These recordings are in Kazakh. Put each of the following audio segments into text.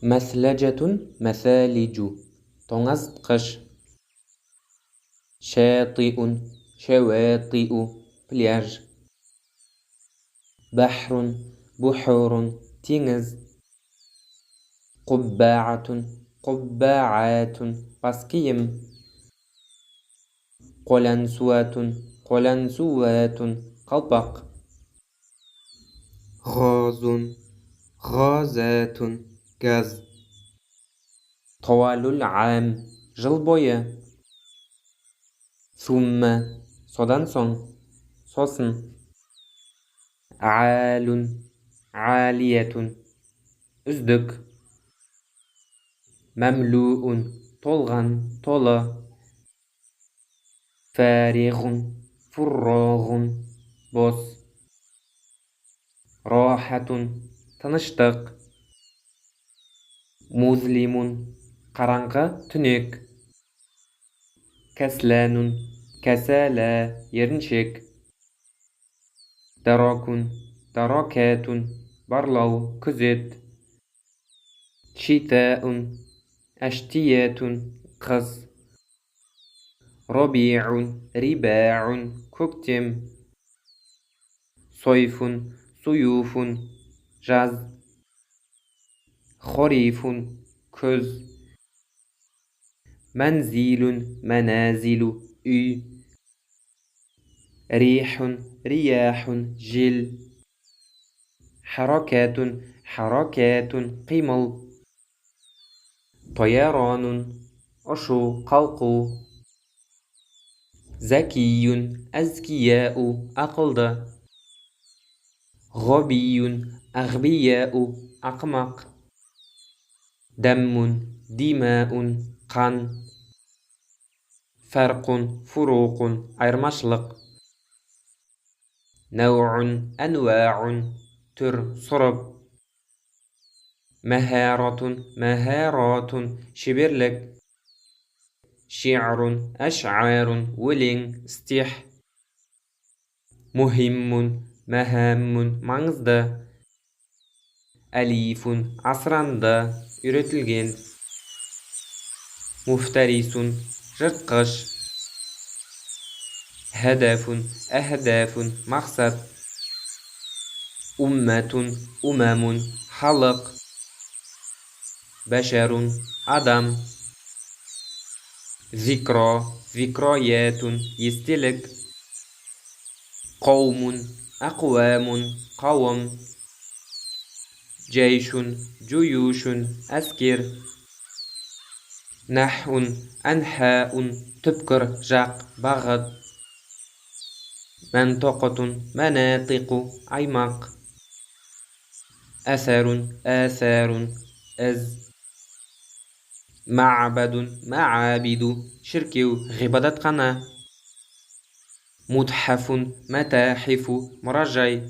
Мәсләҗәтун, мәсәлиджу, тоңазытқыш. Шатиун, шаватиу, пляж. Бахрун, бухурун, теңіз. Куббаатун, куббаатун, бас киім. Қолансуатун, қолансуатун, қалпақ. Ғазун, ғазатун, газ. Тауалул ам, жыл бойы. Сумма, содан соң, сосын. Алун, алиятун, үздік. Мәмлуун, толған, толы. Фаригун, фуррогун, бос. Рахатун, тыныштық. Музлимун, қараңғы, түнек. Кәсләнун, кәсәлә, еріншек. Даракун, даракатун, барлау, күзет. Шитаун, әштиятун, қыз. Рабиун, рибаун, көктем. Сойфун, суюфун, жаз. Хорифун, көз. Мәнзилун, мәнәзилу, үй. Рихун, рияхун, жел. Харакатун, харакатун, қимыл. Таяранун, ұшу, қалқу. Закиюн, әзкияу, ақылды. Ғабиюн, әғбияу, ақымақ. Даммун, димаун, қан. Фарқун, фуруқун, айырмашылық. Науун, әнуаун, түр, сұрып. Мәхаратун, мәхаратун, шеберлік. Ши'рун, әш'арун, өлең, стих. Мухиммун, мәхаммун, маңызды. Алифун, асыранды, үйретілген. Муфтарисун, жыртқыш. Хадафун, әхдафун, мақсат. Умматун, умамун, халық. Башарун, адам. Зикро, зикроятун, естелік. Қаумун, ақуамун, қауым. Джайшун, джуюшун, әскер. Нахун, анхаун, түпкір, жақ, бағыт. Мәнтоқытун, мәнатиқу, аймақ. Асарун, асарун, әз. Ма'бадун, ма'абиду, шіркеу, ғибадатхана. Мутхафун, матахифу, мұражай.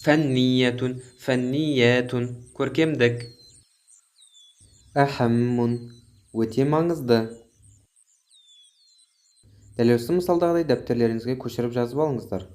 Фәнниятун, фәнниятун, көркемдік. Ахаммун, өте маңызды. Дәл осы мысалдағыдай дәптерлеріңізге көшіріп жазып алыңыздар.